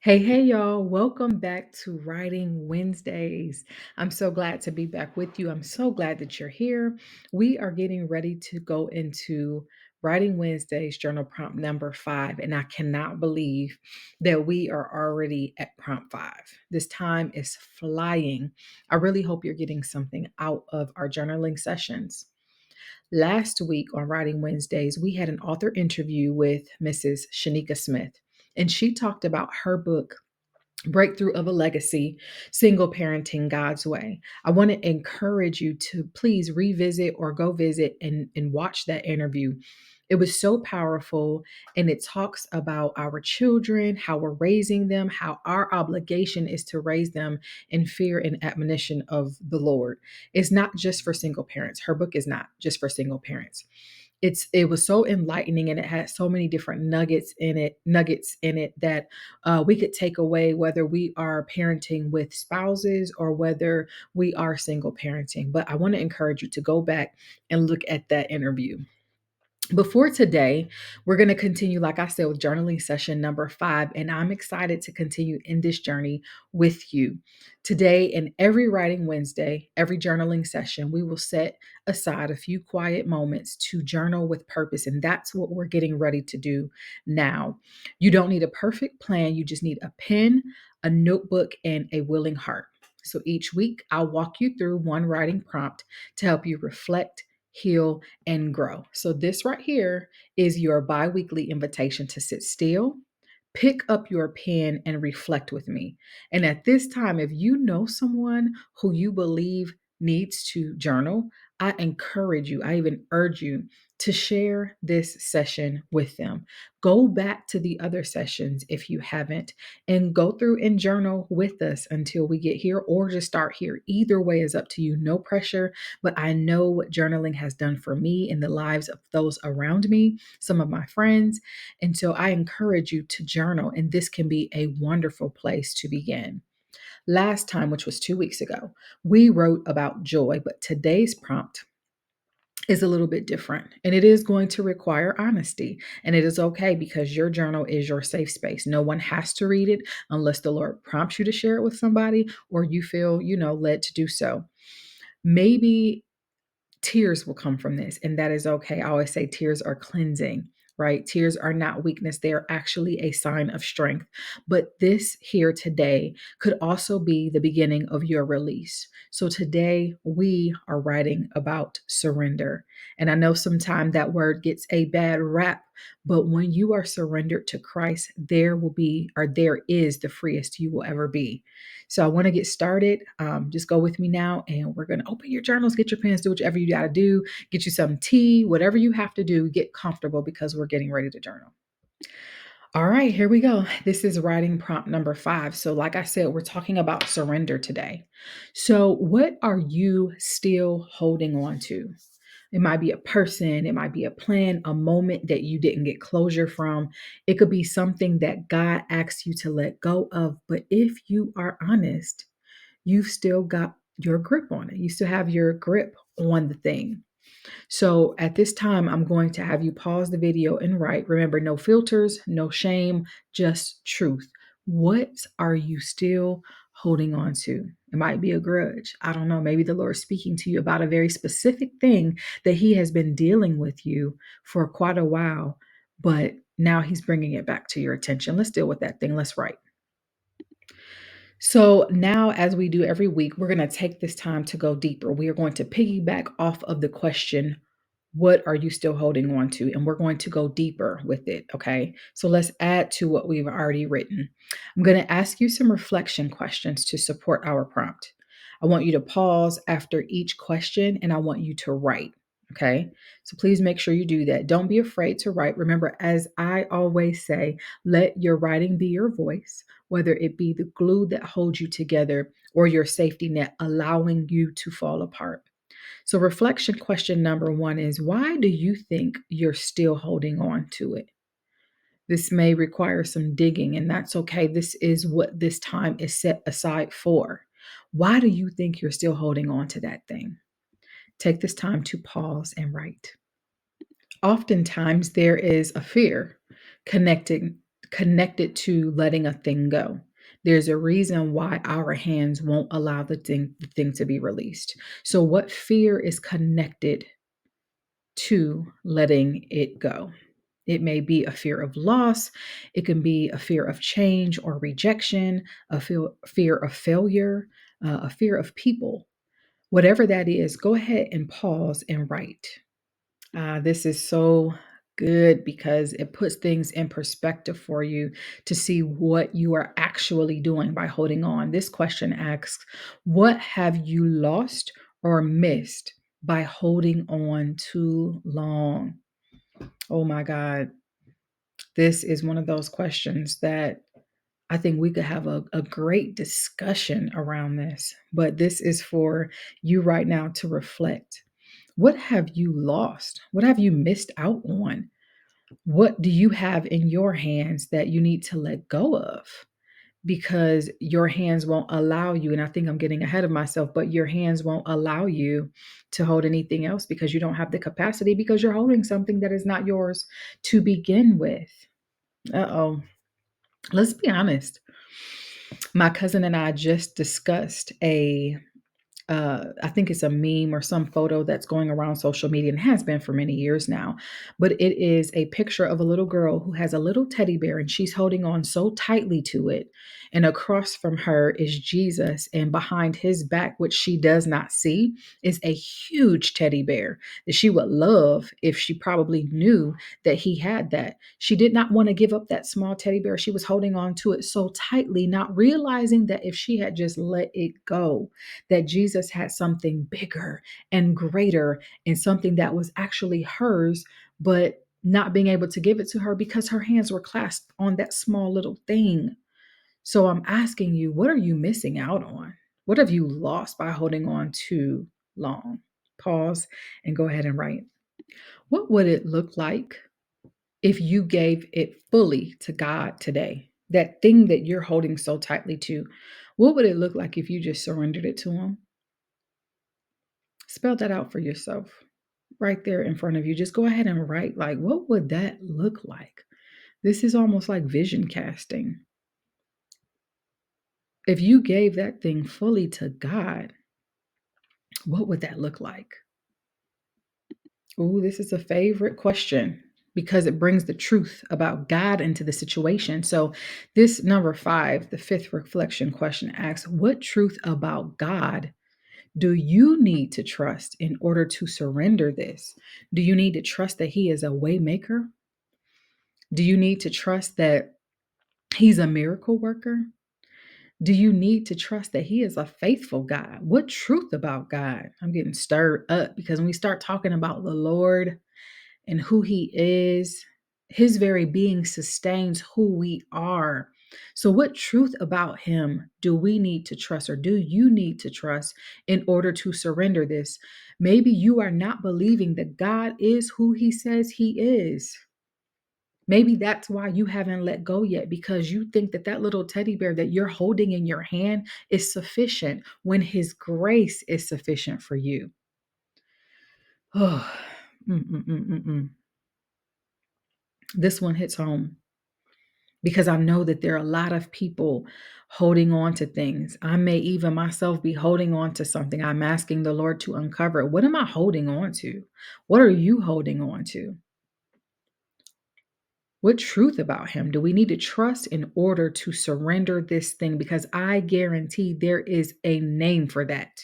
Hey, y'all. Welcome back to Writing Wednesdays. I'm so glad to be back with you. I'm so glad that you're here. We are getting ready to go into Writing Wednesdays journal prompt number 5, and I cannot believe that we are already at prompt 5. This time is flying. I really hope you're getting something out of our journaling sessions. Last week on Writing Wednesdays, we had an author interview with Mrs. Shanika Smith, and she talked about her book Breakthrough of a Legacy, Single Parenting God's Way. I want to encourage you to please revisit or go visit and watch that interview. It was so powerful, and it talks about our children, how we're raising them, how our obligation is to raise them in fear and admonition of the Lord. It's not just for single parents. Her book is not just for single parents. It was so enlightening, and it had so many different nuggets in it that we could take away, whether we are parenting with spouses or whether we are single parenting. But I want to encourage you to go back and look at that interview. Before today, we're going to continue, like I said, with journaling session number 5, and I'm excited to continue in this journey with you. Today, and every Writing Wednesday, every journaling session, we will set aside a few quiet moments to journal with purpose, and that's what we're getting ready to do now. You don't need a perfect plan, you just need a pen, a notebook, and a willing heart. So each week, I'll walk you through one writing prompt to help you reflect, heal, and grow. So, this right here is your bi weekly invitation to sit still, pick up your pen, and reflect with me. And at this time, if you know someone who you believe needs to journal, I encourage you, I even urge you to share this session with them. Go back to the other sessions if you haven't, and go through and journal with us until we get here, or just start here. Either way is up to you, no pressure. But I know what journaling has done for me in the lives of those around me, some of my friends. And so I encourage you to journal, and this can be a wonderful place to begin. Last time, which was 2 weeks ago, we wrote about joy, but today's prompt is a little bit different, and it is going to require honesty. And it is okay, because your journal is your safe space. No one has to read it unless the Lord prompts you to share it with somebody, or you feel, led to do so. Maybe tears will come from this, and that is okay. I always say tears are cleansing, right? Tears are not weakness, they are actually a sign of strength. But this here today could also be the beginning of your release. So today we are writing about surrender. And I know sometimes that word gets a bad rap, but when you are surrendered to Christ, there is the freest you will ever be. So I want to get started. Just go with me now, and we're going to open your journals, get your pens, do whatever you got to do, get you some tea, whatever you have to do, get comfortable, because we're getting ready to journal. All right, here we go. This is writing prompt number 5. So, like I said, we're talking about surrender today. So, what are you still holding on to? It might be a person, it might be a plan, a moment that you didn't get closure from. It could be something that God asks you to let go of. But if you are honest, you've still got your grip on it. You still have your grip on the thing. So at this time, I'm going to have you pause the video and write. Remember, no filters, no shame, just truth. What are you still holding on to? It might be a grudge. I don't know. Maybe the Lord is speaking to you about a very specific thing that He has been dealing with you for quite a while, but now He's bringing it back to your attention. Let's deal with that thing. Let's write. So now, as we do every week, we're going to take this time to go deeper. We are going to piggyback off of the question, what are you still holding on to? And we're going to go deeper with it. Okay. So let's add to what we've already written. I'm going to ask you some reflection questions to support our prompt. I want you to pause after each question, and I want you to write. Okay. So please make sure you do that. Don't be afraid to write. Remember, as I always say, let your writing be your voice, whether it be the glue that holds you together or your safety net, allowing you to fall apart. So, reflection question number 1 is, why do you think you're still holding on to it? This may require some digging, and that's okay. This is what this time is set aside for. Why do you think you're still holding on to that thing? Take this time to pause and write. Oftentimes, there is a fear connected connected to letting a thing go. There's a reason why our hands won't allow the thing to be released. So, what fear is connected to letting it go? It may be a fear of loss. It can be a fear of change or rejection, a fear of failure, a fear of people. Whatever that is, go ahead and pause and write. This is so good because it puts things in perspective for you to see what you are actually doing by holding on. This question asks, what have you lost or missed by holding on too long? Oh my God. This is one of those questions that I think we could have a great discussion around this, but this is for you right now to reflect. What have you lost? What have you missed out on? What do you have in your hands that you need to let go of? Because your hands won't allow you, and I think I'm getting ahead of myself, but your hands won't allow you to hold anything else because you don't have the capacity because you're holding something that is not yours to begin with. Uh oh. Let's be honest. My cousin and I just discussed I think it's a meme or some photo that's going around social media and has been for many years now. But it is a picture of a little girl who has a little teddy bear and she's holding on so tightly to it. And across from her is Jesus. And behind his back, which she does not see, is a huge teddy bear that she would love if she probably knew that he had that. She did not want to give up that small teddy bear. She was holding on to it so tightly, not realizing that if she had just let it go, that Jesus had something bigger and greater and something that was actually hers, but not being able to give it to her because her hands were clasped on that small little thing. So I'm asking you, what are you missing out on? What have you lost by holding on too long? Pause and go ahead and write. What would it look like if you gave it fully to God today? That thing that you're holding so tightly to, what would it look like if you just surrendered it to Him? Spell that out for yourself right there in front of you. Just go ahead and write, like, what would that look like? This is almost like vision casting. If you gave that thing fully to God, what would that look like? Oh, this is a favorite question because it brings the truth about God into the situation. So, this number 5, the fifth reflection question asks, what truth about God do you need to trust in order to surrender this? Do you need to trust that He is a way maker? Do you need to trust that He's a miracle worker? Do you need to trust that He is a faithful God? What truth about God? I'm getting stirred up because when we start talking about the Lord and who He is, His very being sustains who we are. So, what truth about Him do we need to trust, or do you need to trust in order to surrender this? Maybe you are not believing that God is who He says He is. Maybe that's why you haven't let go yet, because you think that that little teddy bear that you're holding in your hand is sufficient when His grace is sufficient for you. Oh, mm, mm, mm, mm, mm. This one hits home because I know that there are a lot of people holding on to things. I may even myself be holding on to something. I'm asking the Lord to uncover it. What am I holding on to? What are you holding on to? What truth about Him do we need to trust in order to surrender this thing? Because I guarantee there is a name for that.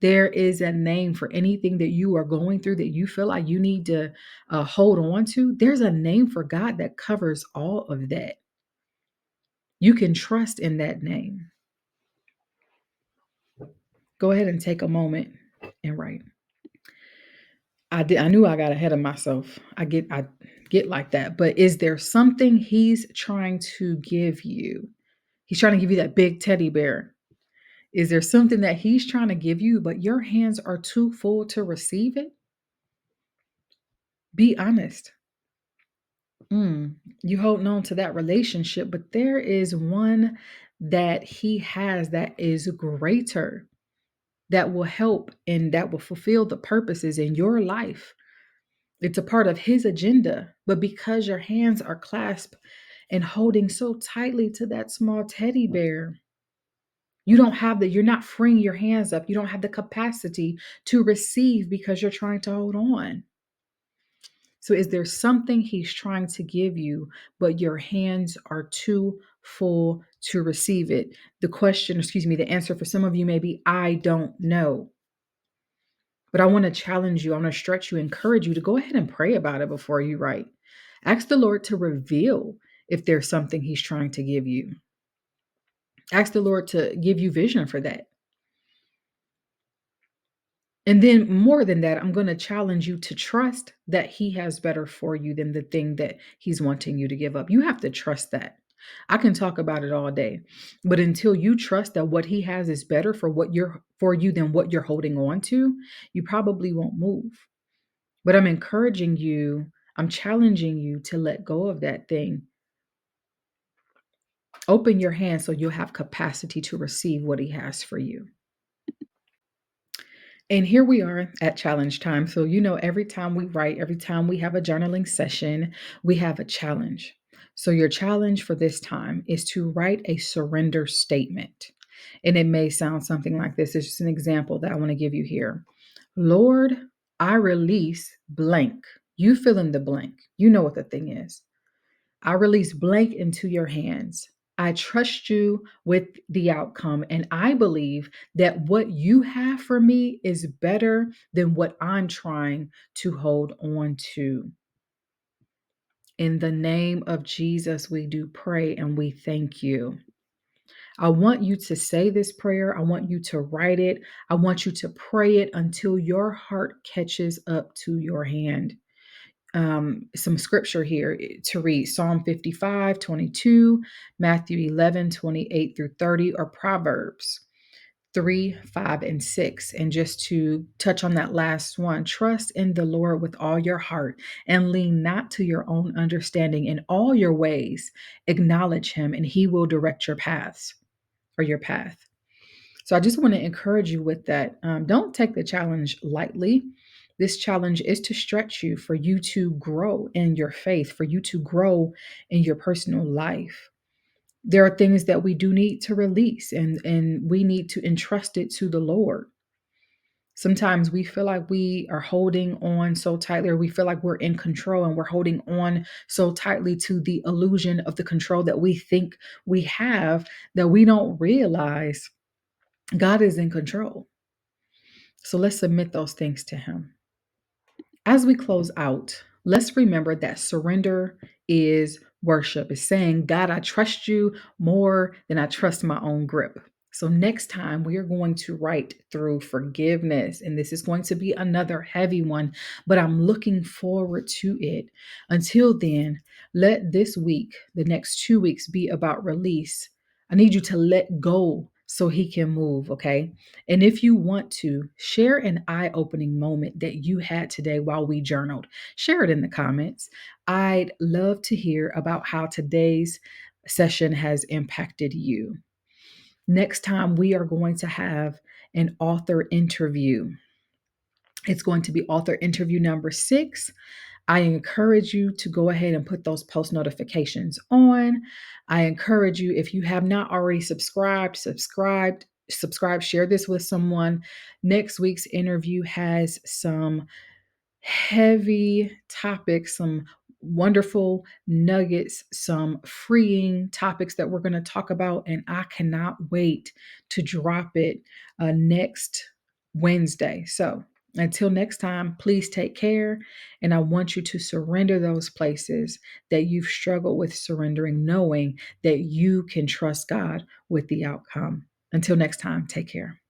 There is a name for anything that you are going through that you feel like you need to hold on to. There's a name for God that covers all of that. You can trust in that name. Go ahead and take a moment and write. I knew I got ahead of myself. I get like that. But is there something He's trying to give you? He's trying to give you that big teddy bear. Is there something that He's trying to give you, but your hands are too full to receive it? Be honest. You holding on to that relationship, but there is one that He has that is greater, that will help and that will fulfill the purposes in your life. It's a part of His agenda, but because your hands are clasped and holding so tightly to that small teddy bear. You're not freeing your hands up. You don't have the capacity to receive because you're trying to hold on. So, is there something he's trying to give you, but your hands are too full to receive it? The answer for some of you may be, I don't know. But I want to challenge you, I want to stretch you, encourage you to go ahead and pray about it before you write. Ask the Lord to reveal if there's something he's trying to give you. Ask the Lord to give you vision for that. And then, more than that, I'm going to challenge you to trust that he has better for you than the thing that he's wanting you to give up. You have to trust that. I can talk about it all day, but until you trust that what he has is better for you than what you're holding on to, you probably won't move. But I'm encouraging you, I'm challenging you to let go of that thing. Open your hands so you'll have capacity to receive what he has for you. And here we are at challenge time. So, every time we write, every time we have a journaling session, we have a challenge. So, your challenge for this time is to write a surrender statement. And it may sound something like this. It's just an example that I want to give you here. Lord, I release blank. You fill in the blank. You know what the thing is. I release blank into your hands. I trust you with the outcome. And I believe that what you have for me is better than what I'm trying to hold on to. In the name of Jesus, we do pray and we thank you. I want you to say this prayer. I want you to write it. I want you to pray it until your heart catches up to your hand. Some scripture here to read: Psalm 55:22, Matthew 11:28 through 30, or Proverbs 3, 5, and 6. And just to touch on that last one, trust in the Lord with all your heart and lean not to your own understanding. In all your ways, acknowledge him, and he will direct your paths or your path. So I just want to encourage you with that. Don't take the challenge lightly. This challenge is to stretch you, for you to grow in your faith, for you to grow in your personal life. There are things that we do need to release, and we need to entrust it to the Lord. Sometimes we feel like we are holding on so tightly, or we feel like we're in control and we're holding on so tightly to the illusion of the control that we think we have, that we don't realize God is in control. So let's submit those things to him. As we close out, let's remember that surrender is worship. It's saying, God, I trust you more than I trust my own grip. So next time we are going to write through forgiveness, and this is going to be another heavy one, but I'm looking forward to it. Until then, let this week, the next 2 weeks, be about release. I need you to let go so he can move, okay? And if you want to share an eye opening moment that you had today while we journaled, share it in the comments. I'd love to hear about how today's session has impacted you. Next time, we are going to have an author interview. It's going to be author interview number 6. I encourage you to go ahead and put those post notifications on. I encourage you, if you have not already subscribe, share this with someone. Next week's interview has some heavy topics, some wonderful nuggets, some freeing topics that we're going to talk about. And I cannot wait to drop it next Wednesday. So until next time, please take care. And I want you to surrender those places that you've struggled with surrendering, knowing that you can trust God with the outcome. Until next time, take care.